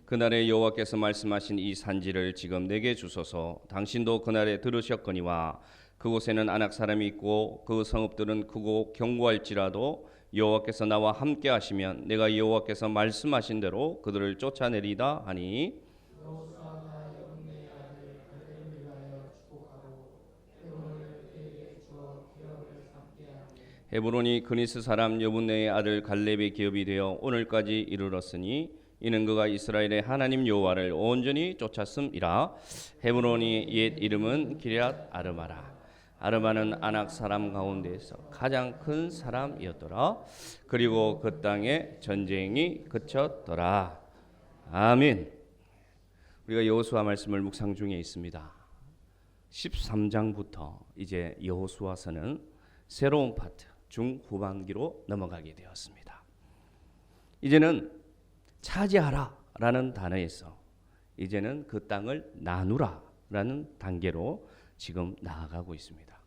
그날에 여호와께서 말씀하신 이 산지를 지금 내게 주소서. 당신도 그날에 들으셨거니와 그곳에는 아낙 사람이 있고 그 성읍들은 크고 견고할지라도 여호와께서 나와 함께 하시면 내가 여호와께서 말씀하신 대로 그들을 쫓아내리다 하니, 헤브론이 그니스 사람 여분네의 아들 갈렙의 기업이 되어 오늘까지 이르렀으니 이는 그가 이스라엘의 하나님 여호와를 온전히 쫓았음이라. 헤브론이 옛 이름은 기럇 아르마라. 아르마는 아낙 사람 가운데에서 가장 큰 사람이었더라. 그리고 그 땅에 전쟁이 그쳤더라. 아멘. 우리가 여호수아 말씀을 묵상 중에 있습니다. 13장부터 이제 여호수아서는 새로운 파트 중후반기로 넘어가게 되었습니다. 이제는 차지하라 라는 단어에서 이제는 그 땅을 나누라 라는 단계로 지금 나아가고 있습니다.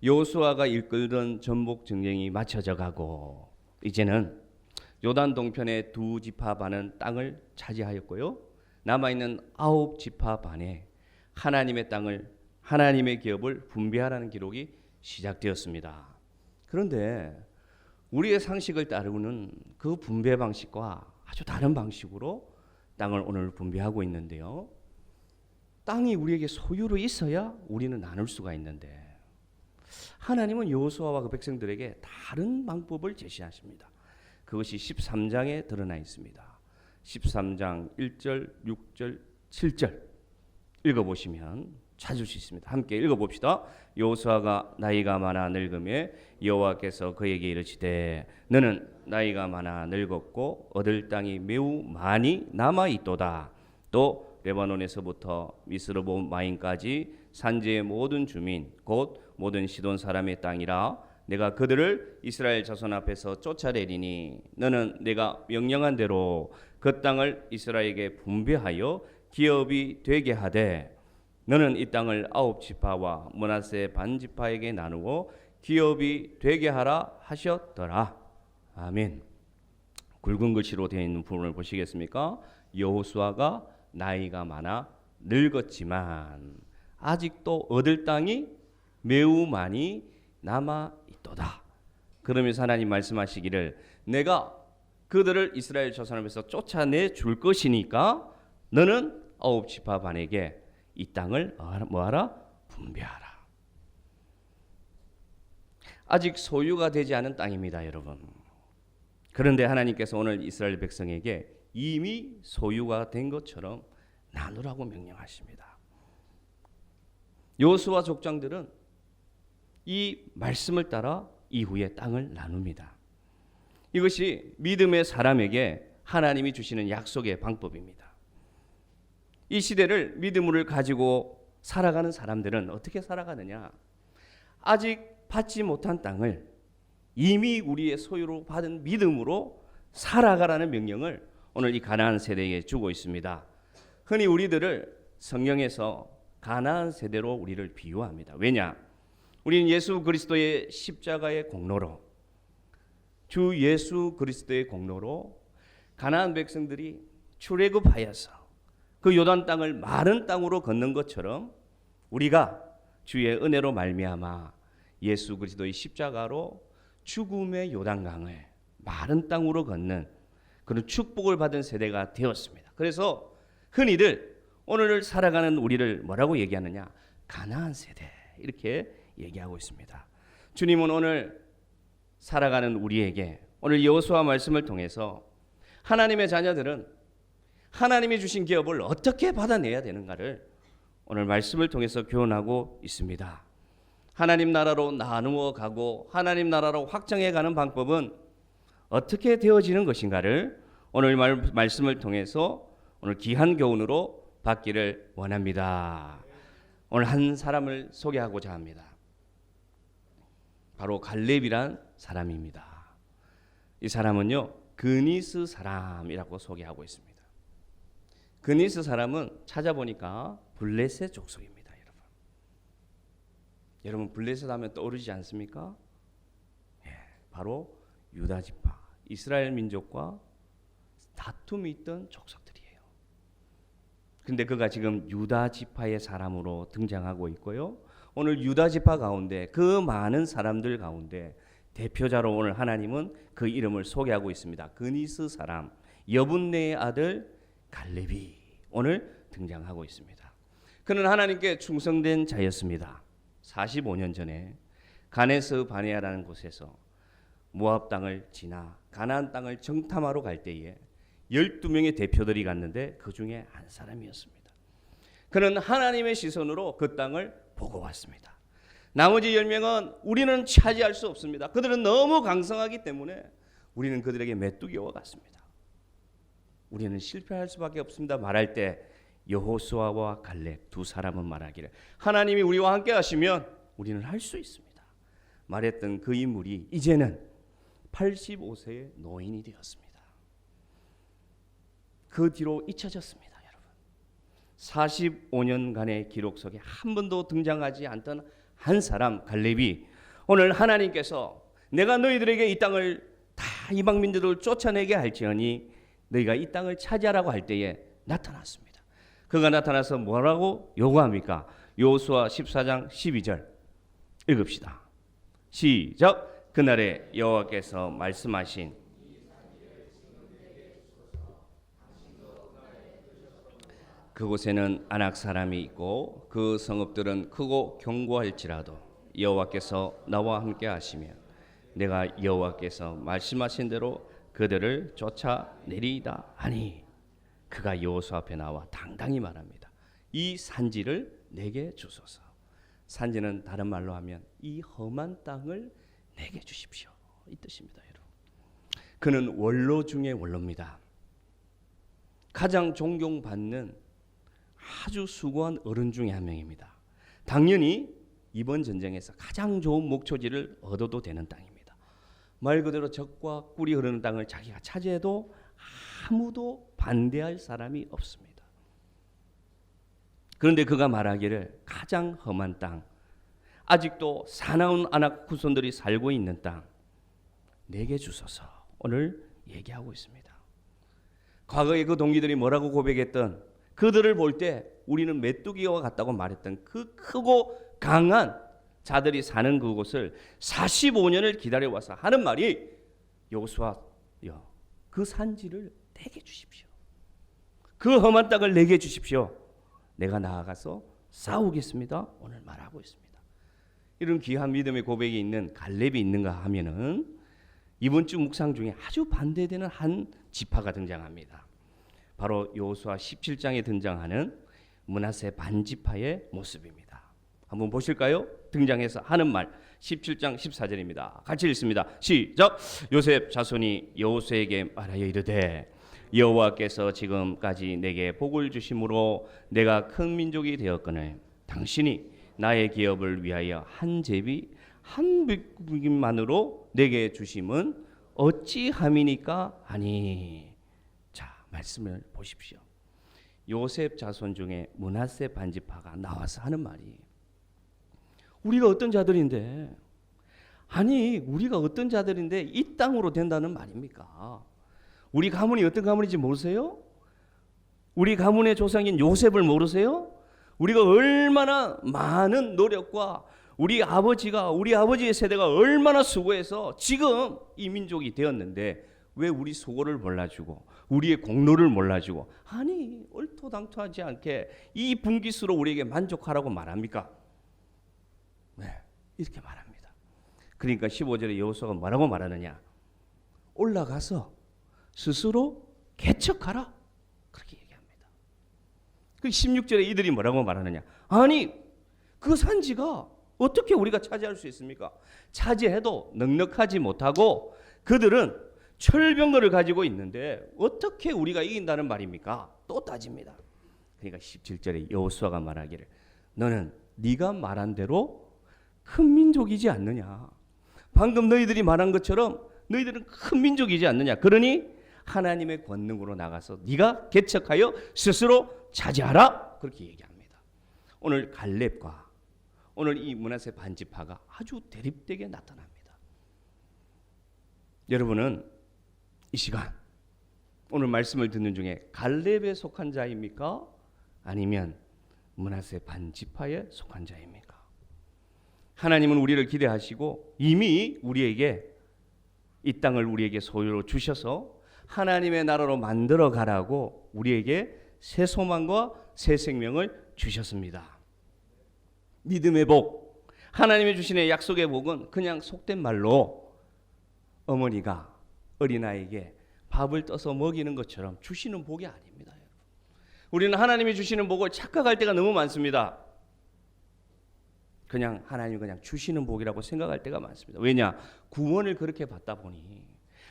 여호수아가 이끌던 전복 전쟁이 마쳐져 가고 이제는 요단 동편의 두 지파 반은 땅을 차지하였고요. 남아있는 9지파 반에 하나님의 땅을, 하나님의 기업을 분배하라는 기록이 시작되었습니다. 그런데 우리의 상식을 따르고는 그 분배 방식과 아주 다른 방식으로 땅을 오늘 분배하고 있는데요. 땅이 우리에게 소유로 있어야 우리는 나눌 수가 있는데 하나님은 여호수아와 그 백성들에게 다른 방법을 제시하십니다. 그것이 13장에 드러나 있습니다. 13장 1절, 6절, 7절 읽어보시면 찾을 수 있습니다. 함께 읽어봅시다. 여호수아가 나이가 많아 늙음에 여호와께서 그에게 이르시되 너는 나이가 많아 늙었고 얻을 땅이 매우 많이 남아있도다. 또 레바논에서부터 미스르보마임까지 산지의 모든 주민 곧 모든 시돈 사람의 땅이라 내가 그들을 이스라엘 자손 앞에서 쫓아내리니 너는 내가 명령한 대로 그 땅을 이스라엘에게 분배하여 기업이 되게 하되 너는 이 땅을 9지파와 므낫세 반지파에게 나누고 기업이 되게 하라 하셨더라. 아멘. 굵은 글씨로 되어 있는 부분을 보시겠습니까? 여호수아가 나이가 많아 늙었지만 아직도 얻을 땅이 매우 많이 남아 있도다. 그러면서 하나님 말씀하시기를 내가 그들을 이스라엘 자손 앞에서 쫓아내 줄 것이니까 너는 9지파 반에게 이 땅을 뭐하라? 분배하라. 아직 소유가 되지 않은 땅입니다, 여러분. 그런데 하나님께서 오늘 이스라엘 백성에게 이미 소유가 된 것처럼 나누라고 명령하십니다. 여호수아 족장들은 이 말씀을 따라 이후에 땅을 나눕니다. 이것이 믿음의 사람에게 하나님이 주시는 약속의 방법입니다. 이 시대를 믿음을 가지고 살아가는 사람들은 어떻게 살아가느냐? 아직 받지 못한 땅을 이미 우리의 소유로 받은 믿음으로 살아가라는 명령을 오늘 이 가나안 세대에 주고 있습니다. 흔히 우리들을 성경에서 가나안 세대로 우리를 비유합니다. 왜냐? 우리는 예수 그리스도의 십자가의 공로로, 주 예수 그리스도의 공로로 가나안 백성들이 출애굽하여서 그 요단 땅을 마른 땅으로 걷는 것처럼 우리가 주의 은혜로 말미암아 예수 그리스도의 십자가로 죽음의 요단강을 마른 땅으로 걷는 그런 축복을 받은 세대가 되었습니다. 그래서 흔히들 오늘 살아가는 우리를 뭐라고 얘기하느냐? 가나안 세대 이렇게 얘기하고 있습니다. 주님은 오늘 살아가는 우리에게 오늘 여호수아 말씀을 통해서 하나님의 자녀들은 하나님이 주신 기업을 어떻게 받아내야 되는가를 오늘 말씀을 통해서 교훈하고 있습니다. 하나님 나라로 나누어 가고 하나님 나라로 확장해 가는 방법은 어떻게 되어지는 것인가를 오늘 말씀을 통해서 오늘 귀한 교훈으로 받기를 원합니다. 오늘 한 사람을 소개하고자 합니다. 바로 갈렙이란 사람입니다. 이 사람은요 그니스 사람이라고 소개하고 있습니다. 그니스 사람은 찾아보니까 블레셋 족속입니다. 여러분 블레셋 하면 떠오르지 않습니까? 예, 바로 유다 지파, 이스라엘 민족과 다툼이 있던 족속들이에요. 근데 그가 지금 유다 지파의 사람으로 등장하고 있고요. 오늘 유다 지파 가운데 그 많은 사람들 가운데 대표자로 오늘 하나님은 그 이름을 소개하고 있습니다. 그니스 사람 여분네의 아들 갈렙이 오늘 등장하고 있습니다. 그는 하나님께 충성된 자였습니다. 45년 전에 가네스 바네아라는 곳에서 모압 땅을 지나 가나안 땅을 정탐하러 갈 때에 12명의 대표들이 갔는데 그 중에 한 사람이었습니다. 그는 하나님의 시선으로 그 땅을 보고 왔습니다. 나머지 10명은 우리는 차지할 수 없습니다. 그들은 너무 강성하기 때문에 우리는 그들에게 메뚜기와 같습니다. 우리는 실패할 수밖에 없습니다. 말할 때 여호수아와 갈렙 두 사람은 말하기를 하나님이 우리와 함께 하시면 우리는 할 수 있습니다. 말했던 그 인물이 이제는 85세의 노인이 되었습니다. 그 뒤로 잊혀졌습니다. 여러분 45년간의 기록 속에 한 번도 등장하지 않던 한 사람 갈렙이 오늘 하나님께서 내가 너희들에게 이 땅을 다 이방민들을 쫓아내게 할지어니 너희가 이 땅을 차지하라고 할 때에 나타났습니다. 그가 나타나서 뭐라고 요구합니까? 여호수아 14장 12절 읽읍시다. 시작. 그날에 여호와께서 말씀하신 그곳에는 아낙 사람이 있고 그 성읍들은 크고 견고할지라도 여호와께서 나와 함께 하시면 내가 여호와께서 말씀하신 대로 그들을 쫓아내리이다 하니 그가 여호수아 앞에 나와 당당히 말합니다. 이 산지를 내게 주소서. 산지는 다른 말로 하면 이 험한 땅을 내게 주십시오 이 뜻입니다. 여러분 그는 원로 중에 원로입니다. 가장 존경받는 아주 수고한 어른 중에 한 명입니다. 당연히 이번 전쟁에서 가장 좋은 목초지를 얻어도 되는 땅입니다. 말 그대로 적과 꿀이 흐르는 땅을 자기가 차지해도 아무도 반대할 사람이 없습니다. 그런데 그가 말하기를 가장 험한 땅, 아직도 사나운 아낙 후손들이 살고 있는 땅 내게 주소서 오늘 얘기하고 있습니다. 과거에 그 동기들이 뭐라고 고백했던 그들을 볼 때 우리는 메뚜기와 같다고 말했던 그 크고 강한 자들이 사는 그곳을 45년을 기다려와서 하는 말이 여호수아여 그 산지를 내게 주십시오. 그 험한 땅을 내게 주십시오. 내가 나아가서 싸우겠습니다. 오늘 말하고 있습니다. 이런 귀한 믿음의 고백이 있는 갈렙이 있는가 하면은 이번 주 묵상 중에 아주 반대되는 한 지파가 등장합니다. 바로 여호수아 17장에 등장하는 므낫세 반지파의 모습입니다. 한번 보실까요? 등장해서 하는 말 17장 14절입니다. 같이 읽습니다. 시작. 요셉 자손이 여호수아에게 말하여 이르되 여호와께서 지금까지 내게 복을 주심으로 내가 큰 민족이 되었거늘 당신이 나의 기업을 위하여 한 제비 한 백부김만으로 내게 주심은 어찌함이니까 하니. 자, 말씀을 보십시오. 요셉 자손 중에 므낫세 반지파가 나와서 하는 말이 우리가 어떤 자들인데 아니 우리가 어떤 자들인데 이 땅으로 된다는 말입니까? 우리 가문이 어떤 가문인지 모르세요? 우리 가문의 조상인 요셉을 모르세요? 우리가 얼마나 많은 노력과 우리 아버지의 세대가 얼마나 수고해서 지금 이 민족이 되었는데 왜 우리 수고를 몰라주고 우리의 공로를 몰라주고 아니 얼토당토하지 않게 이 분깃으로 우리에게 만족하라고 말합니까? 네, 이렇게 말합니다. 그러니까 15절에 여호수아가 뭐라고 말하느냐? 올라가서 스스로 개척하라 그렇게 얘기합니다. 그 16절에 이들이 뭐라고 말하느냐? 아니 그 산지가 어떻게 우리가 차지할 수 있습니까? 차지해도 넉넉하지 못하고 그들은 철병거를 가지고 있는데 어떻게 우리가 이긴다는 말입니까? 또 따집니다. 그러니까 17절에 여호수아가 말하기를 너는 네가 말한 대로 큰 민족이지 않느냐. 방금 너희들이 말한 것처럼 너희들은 큰 민족이지 않느냐. 그러니 하나님의 권능으로 나가서 네가 개척하여 스스로 차지하라. 그렇게 얘기합니다. 오늘 갈렙과 오늘 이 므낫세 반지파가 아주 대립되게 나타납니다. 여러분은 이 시간 오늘 말씀을 듣는 중에 갈렙에 속한 자입니까? 아니면 므낫세 반지파에 속한 자입니까? 하나님은 우리를 기대하시고 이미 우리에게 이 땅을 우리에게 소유로 주셔서 하나님의 나라로 만들어 가라고 우리에게 새 소망과 새 생명을 주셨습니다. 믿음의 복, 하나님이 주시는 약속의 복은 그냥 속된 말로 어머니가 어린아이에게 밥을 떠서 먹이는 것처럼 주시는 복이 아닙니다. 우리는 하나님이 주시는 복을 착각할 때가 너무 많습니다. 그냥 하나님이 그냥 주시는 복이라고 생각할 때가 많습니다. 왜냐? 구원을 그렇게 받다 보니,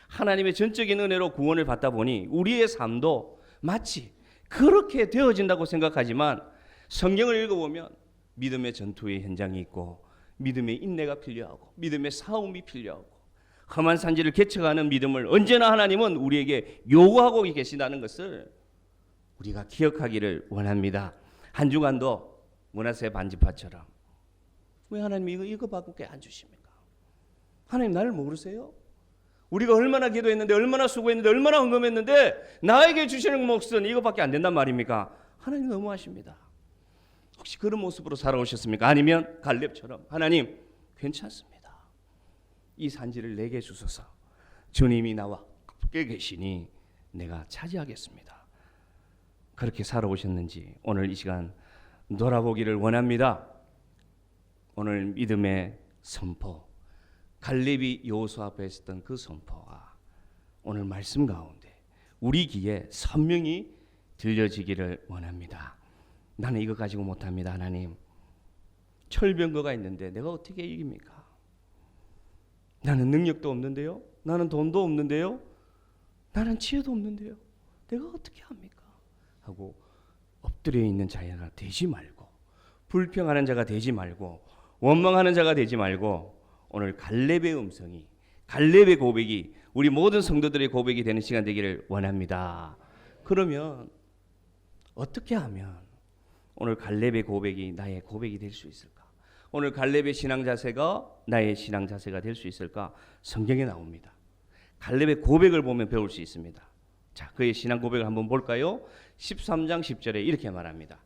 하나님의 전적인 은혜로 구원을 받다 보니 우리의 삶도 마치 그렇게 되어진다고 생각하지만 성경을 읽어보면 믿음의 전투의 현장이 있고 믿음의 인내가 필요하고 믿음의 싸움이 필요하고 험한 산지를 개척하는 믿음을 언제나 하나님은 우리에게 요구하고 계신다는 것을 우리가 기억하기를 원합니다. 한 주간도 므낫세 반지파처럼 왜 하나님이 이거밖에 안 주십니까? 하나님 나를 모르세요? 우리가 얼마나 기도했는데 얼마나 수고했는데 얼마나 헌금했는데 나에게 주시는 몫은 이거밖에 안 된단 말입니까? 하나님 너무하십니다. 혹시 그런 모습으로 살아오셨습니까? 아니면 갈렙처럼 하나님 괜찮습니다. 이 산지를 내게 주소서. 주님이 나와 함께 계시니 내가 차지하겠습니다. 그렇게 살아오셨는지 오늘 이 시간 돌아보기를 원합니다. 오늘 믿음의 선포, 갈렙이 여호수아 앞에 했던 그 선포가 오늘 말씀 가운데 우리 귀에 선명히 들려지기를 원합니다. 나는 이거 가지고 못합니다. 하나님, 철병거가 있는데 내가 어떻게 이깁니까? 나는 능력도 없는데요, 나는 돈도 없는데요, 나는 지혜도 없는데요, 내가 어떻게 합니까? 하고 엎드려 있는 자가 되지 말고, 불평하는 자가 되지 말고, 원망하는 자가 되지 말고, 오늘 갈렙의 음성이, 갈렙의 고백이 우리 모든 성도들의 고백이 되는 시간 되기를 원합니다. 그러면 어떻게 하면 오늘 갈렙의 고백이 나의 고백이 될 수 있을까? 오늘 갈렙의 신앙 자세가 나의 신앙 자세가 될 수 있을까? 성경에 나옵니다. 갈렙의 고백을 보면 배울 수 있습니다. 자, 그의 신앙 고백을 한번 볼까요? 13장 10절에 이렇게 말합니다.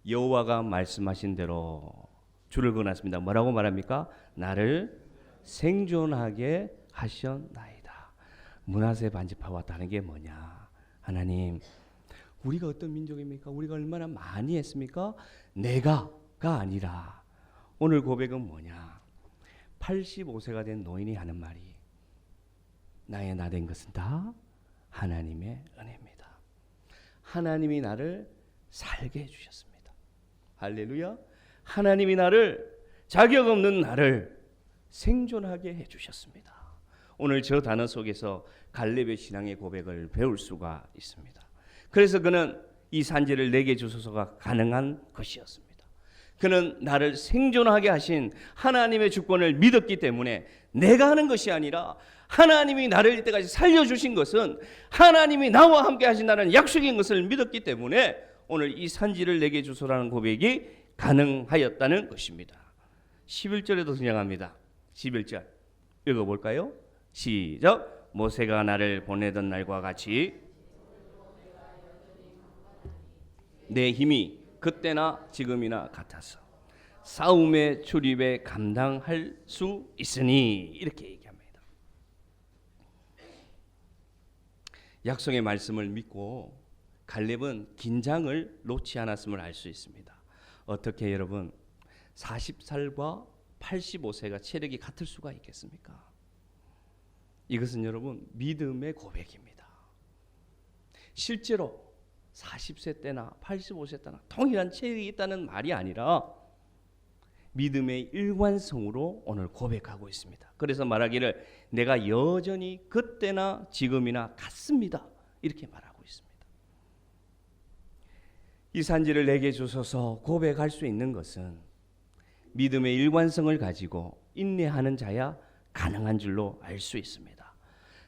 여호와가 말씀하신 대로 줄을 그어놨습니다. 뭐라고 말합니까? 나를 생존하게 하셨나이다. 므낫세 반지파와 다른 게 뭐냐? 하나님, 우리가 어떤 민족입니까? 우리가 얼마나 많이 했습니까? 내가가 아니라 오늘 고백은 뭐냐? 85세가 된 노인이 하는 말이, 나의 나 된 것은 다 하나님의 은혜입니다. 하나님이 나를 살게 해주셨습니다. 할렐루야. 하나님이 나를, 자격 없는 나를 생존하게 해주셨습니다. 오늘 저 단어 속에서 갈렙의 신앙의 고백을 배울 수가 있습니다. 그래서 그는 이 산지를 내게 주소서가 가능한 것이었습니다. 그는 나를 생존하게 하신 하나님의 주권을 믿었기 때문에 내가 하는 것이 아니라 하나님이 나를 이때까지 살려주신 것은 하나님이 나와 함께 하신다는 약속인 것을 믿었기 때문에 오늘 이 산지를 내게 주소라는 고백이 가능하였다는 것입니다. 11절에도 등장합니다. 11절 읽어볼까요? 시작. 모세가 나를 보내던 날과 같이 내 힘이 그때나 지금이나 같아서 싸움의 출입에 감당할 수 있으니, 이렇게 얘기합니다. 약속의 말씀을 믿고 갈렙은 긴장을 놓지 않았음을 알 수 있습니다. 어떻게 여러분 40살과 85세가 체력이 같을 수가 있겠습니까? 이것은 여러분 믿음의 고백입니다. 실제로 40세 때나 85세 때나 동일한 체력이 있다는 말이 아니라 믿음의 일관성으로 오늘 고백하고 있습니다. 그래서 말하기를 내가 여전히 그때나 지금이나 같습니다, 이렇게 말하고 있습니다. 이 산지를 내게 주소서 고백할 수 있는 것은 믿음의 일관성을 가지고 인내하는 자야 가능한 줄로 알 수 있습니다.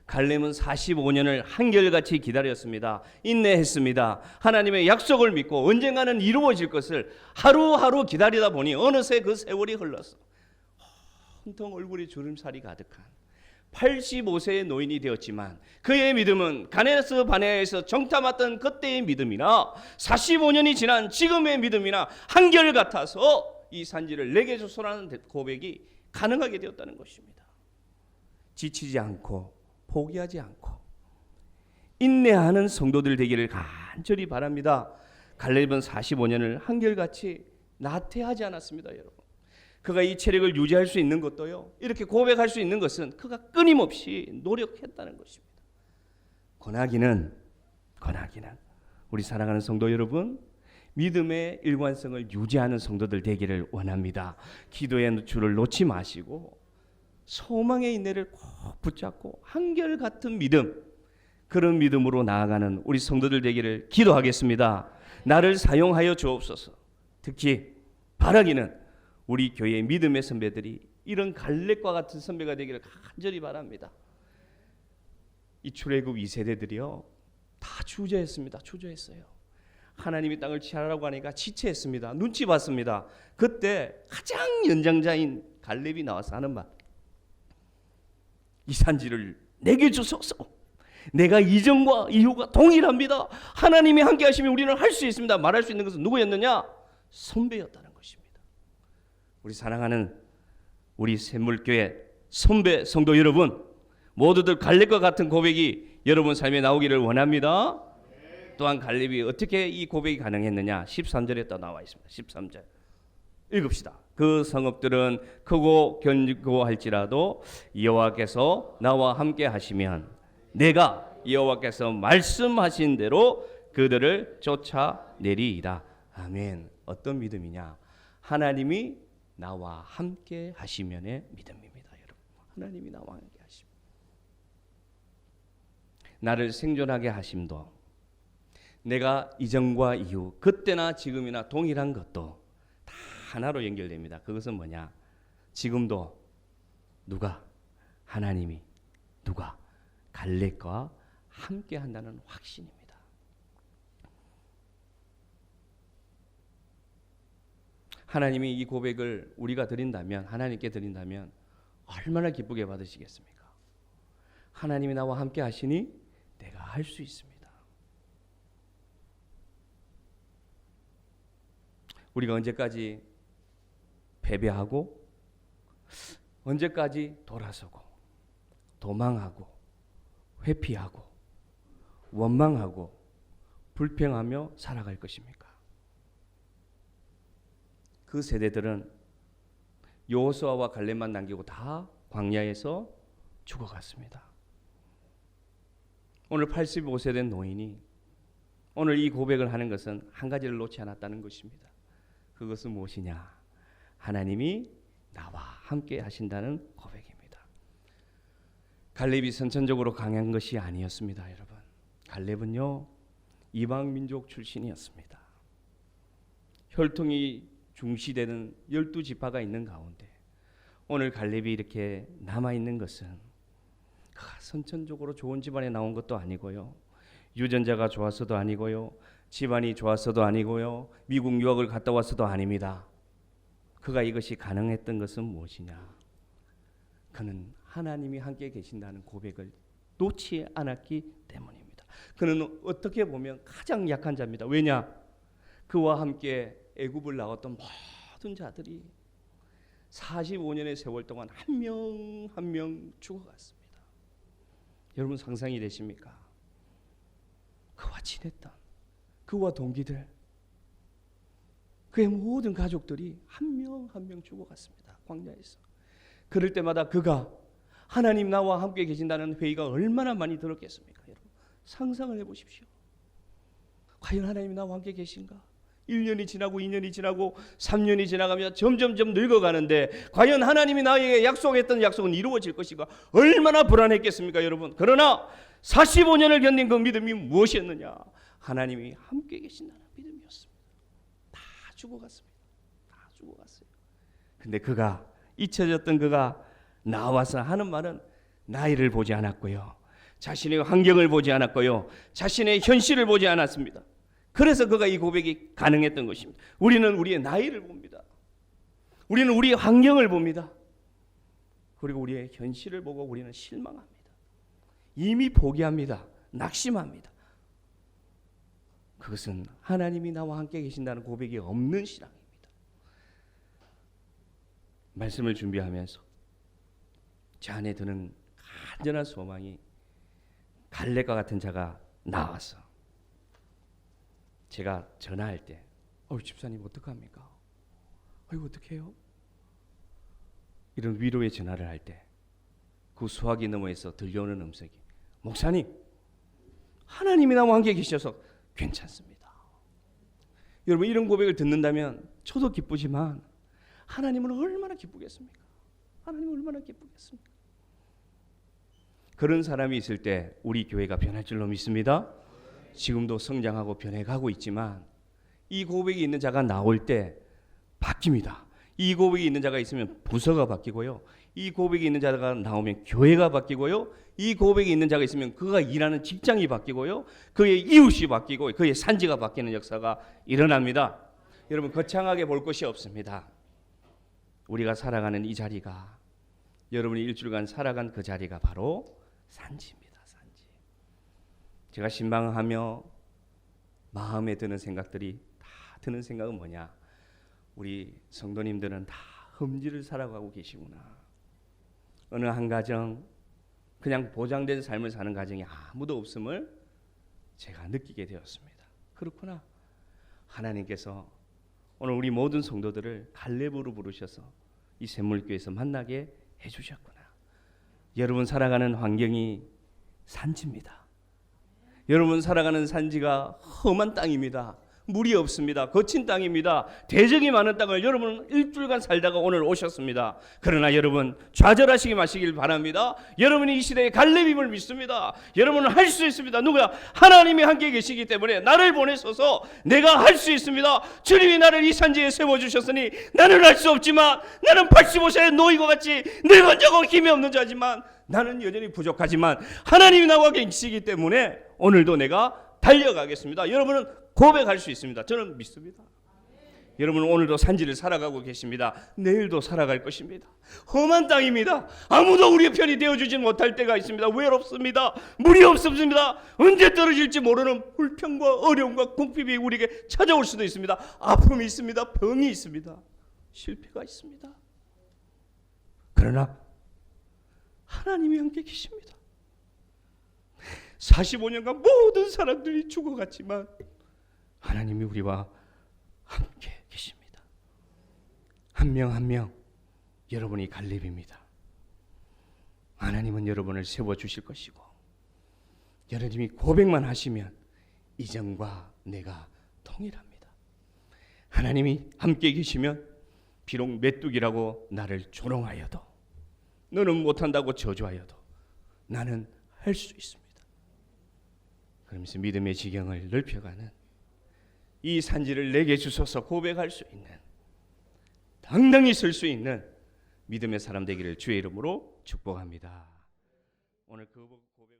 갈렙은 45년을 한결같이 기다렸습니다. 인내했습니다. 하나님의 약속을 믿고 언젠가는 이루어질 것을 하루하루 기다리다 보니 어느새 그 세월이 흘렀어. 온통 얼굴에 주름살이 가득한 85세의 노인이 되었지만 그의 믿음은 가네스 바네아에서 정탐 왔던 그때의 믿음이나 45년이 지난 지금의 믿음이나 한결같아서 이 산지를 내게 주소라는 고백이 가능하게 되었다는 것입니다. 지치지 않고 포기하지 않고 인내하는 성도들 되기를 간절히 바랍니다. 갈렙은 45년을 한결같이 나태하지 않았습니다. 여러분, 그가 이 체력을 유지할 수 있는 것도요, 이렇게 고백할 수 있는 것은 그가 끊임없이 노력했다는 것입니다. 권하기는 우리 사랑하는 성도 여러분, 믿음의 일관성을 유지하는 성도들 되기를 원합니다. 기도의 줄을 놓지 마시고 소망의 인내를 꼭 붙잡고 한결같은 믿음, 그런 믿음으로 나아가는 우리 성도들 되기를 기도하겠습니다. 나를 사용하여 주옵소서. 특히 바라기는 우리 교회의 믿음의 선배들이 이런 갈렙과 같은 선배가 되기를 간절히 바랍니다. 이 출애굽 2세대들이요 다 주저했습니다. 주저했어요. 하나님이 땅을 취하라고 하니까 지체했습니다. 눈치 봤습니다. 그때 가장 연장자인 갈렙이 나와서 하는 말, 이 산지를 내게 주소서. 내가 이전과 이후가 동일합니다. 하나님이 함께 하시면 우리는 할 수 있습니다. 말할 수 있는 것은 누구였느냐? 선배였다는 것입니다. 우리 사랑하는 우리 샘물교회 선배 성도 여러분, 모두들 갈렙과 같은 고백이 여러분 삶에 나오기를 원합니다. 또한 갈렙이 어떻게 이 고백이 가능했느냐? 13절에 또 나와 있습니다. 13절 읽읍시다. 그 성읍들은 크고 견고할지라도 여호와께서 나와 함께 하시면 내가 여호와께서 말씀하신 대로 그들을 쫓아내리이다. 아멘. 어떤 믿음이냐? 하나님이 나와 함께 하시면의 믿음입니다. 여러분, 하나님이 나와 함께 하시면, 나를 생존하게 하심도, 내가 이전과 이후, 그때나 지금이나 동일한 것도 다 하나로 연결됩니다. 그것은 뭐냐? 지금도 누가? 하나님이 누가? 갈렙과 함께 한다는 확신입니다. 하나님이 이 고백을 우리가 드린다면, 하나님께 드린다면 얼마나 기쁘게 받으시겠습니까? 하나님이 나와 함께 하시니 내가 할 수 있습니다. 우리가 언제까지 패배하고, 언제까지 돌아서고 도망하고 회피하고 원망하고 불평하며 살아갈 것입니까? 그 세대들은 여호수아와 갈렙만 남기고 다 광야에서 죽어갔습니다. 오늘 85세 된 노인이 오늘 이 고백을 하는 것은 한 가지를 놓지 않았다는 것입니다. 그것은 무엇이냐? 하나님이 나와 함께 하신다는 고백입니다. 갈렙이 선천적으로 강한 것이 아니었습니다. 여러분, 갈렙은요 이방 민족 출신이었습니다. 혈통이 중시되는 12지파가 있는 가운데 오늘 갈렙이 이렇게 남아있는 것은 선천적으로 좋은 집안에 나온 것도 아니고요, 유전자가 좋았어도 아니고요, 집안이 좋았어도 아니고요, 미국 유학을 갔다 왔어도 아닙니다. 그가 이것이 가능했던 것은 무엇이냐? 그는 하나님이 함께 계신다는 고백을 놓지 않았기 때문입니다. 그는 어떻게 보면 가장 약한 자입니다. 왜냐? 그와 함께 애굽을 나왔던 모든 자들이 45년의 세월 동안 한 명 한 명 죽어갔습니다. 여러분 상상이 되십니까? 그와 친했던, 그와 동기들, 그의 모든 가족들이 한 명 한 명 죽어갔습니다. 광야에서. 그럴 때마다 그가 하나님 나와 함께 계신다는 회의가 얼마나 많이 들었겠습니까? 여러분 상상을 해보십시오. 과연 하나님 나와 함께 계신가? 1년이 지나고 2년이 지나고 3년이 지나가며 점점점 늙어가는데 과연 하나님이 나에게 약속했던 약속은 이루어질 것인가? 얼마나 불안했겠습니까 여러분? 그러나 45년을 견딘 그 믿음이 무엇이었느냐? 하나님이 함께 계신다는 믿음이었습니다. 다 죽어갔습니다. 다 죽어갔어요. 근데 그가 잊혀졌던 그가 나와서 하는 말은 나이를 보지 않았고요, 자신의 환경을 보지 않았고요, 자신의 현실을 보지 않았습니다. 그래서 그가 이 고백이 가능했던 것입니다. 우리는 우리의 나이를 봅니다. 우리는 우리의 환경을 봅니다. 그리고 우리의 현실을 보고 우리는 실망합니다. 이미 포기합니다. 낙심합니다. 그것은 하나님이 나와 함께 계신다는 고백이 없는 신앙입니다. 말씀을 준비하면서 제 안에 드는 간절한 소망이 갈렙과 같은 자가 나와서 제가 전화할 때 집사님 어떡합니까? 아이고 어떡해요? 이런 위로의 전화를 할 때 그 수화기 너머에서 들려오는 음성이 목사님 하나님이 나와 함께 계셔서 괜찮습니다. 여러분 이런 고백을 듣는다면 저도 기쁘지만 하나님은 얼마나 기쁘겠습니까? 하나님은 얼마나 기쁘겠습니까? 그런 사람이 있을 때 우리 교회가 변할 줄로 믿습니다. 지금도 성장하고 변해가고 있지만 이 고백이 있는 자가 나올 때 바뀝니다. 이 고백이 있는 자가 있으면 부서가 바뀌고요. 이 고백이 있는 자가 나오면 교회가 바뀌고요. 이 고백이 있는 자가 있으면 그가 일하는 직장이 바뀌고요. 그의 이웃이 바뀌고 그의 산지가 바뀌는 역사가 일어납니다. 여러분 거창하게 볼 것이 없습니다. 우리가 살아가는 이 자리가 여러분이 일주일간 살아간 그 자리가 바로 산지입니다. 산지. 제가 신방하며 마음에 드는 생각들이 다 드는 생각은 뭐냐? 우리 성도님들은 다 험지를 살아가고 계시구나. 어느 한 가정 그냥 보장된 삶을 사는 가정이 아무도 없음을 제가 느끼게 되었습니다. 그렇구나. 하나님께서 오늘 우리 모든 성도들을 갈렙으로 부르셔서 이 샘물교회에서 만나게 해주셨구나. 여러분 살아가는 환경이 산지입니다. 여러분 살아가는 산지가 험한 땅입니다. 물이 없습니다. 거친 땅입니다. 대적이 많은 땅을 여러분은 일주일간 살다가 오늘 오셨습니다. 그러나 여러분 좌절하시기 마시길 바랍니다. 여러분이 이 시대의 갈렙임을 믿습니다. 여러분은 할 수 있습니다. 누구야? 하나님이 함께 계시기 때문에 나를 보내셔서 내가 할 수 있습니다. 주님이 나를 이 산지에 세워주셨으니 나는 할 수 없지만 나는 85세의 노인과 같이 늙은 적고 힘이 없는 자지만 나는 여전히 부족하지만 하나님이 나와 계시기 때문에 오늘도 내가 달려가겠습니다. 여러분은 고백할 수 있습니다. 저는 믿습니다. 여러분은 오늘도 산지를 살아가고 계십니다. 내일도 살아갈 것입니다. 험한 땅입니다. 아무도 우리의 편이 되어주지 못할 때가 있습니다. 외롭습니다. 물이 없습니다. 언제 떨어질지 모르는 불평과 어려움과 궁핍이 우리에게 찾아올 수도 있습니다. 아픔이 있습니다. 병이 있습니다. 실패가 있습니다. 그러나 하나님이 함께 계십니다. 45년간 모든 사람들이 죽어갔지만 하나님이 우리와 함께 계십니다. 한 명 한 명 여러분이 갈렙입니다. 하나님은 여러분을 세워주실 것이고 여러분이 고백만 하시면 이전과 내가 동일합니다. 하나님이 함께 계시면 비록 메뚜기라고 나를 조롱하여도 너는 못한다고 저주하여도 나는 할 수 있습니다. 그러면서 믿음의 지경을 넓혀가는 이 산지를 내게 주셔서 고백할 수 있는 당당히 설 수 있는 믿음의 사람 되기를 주의 이름으로 축복합니다. 오늘 그 고백을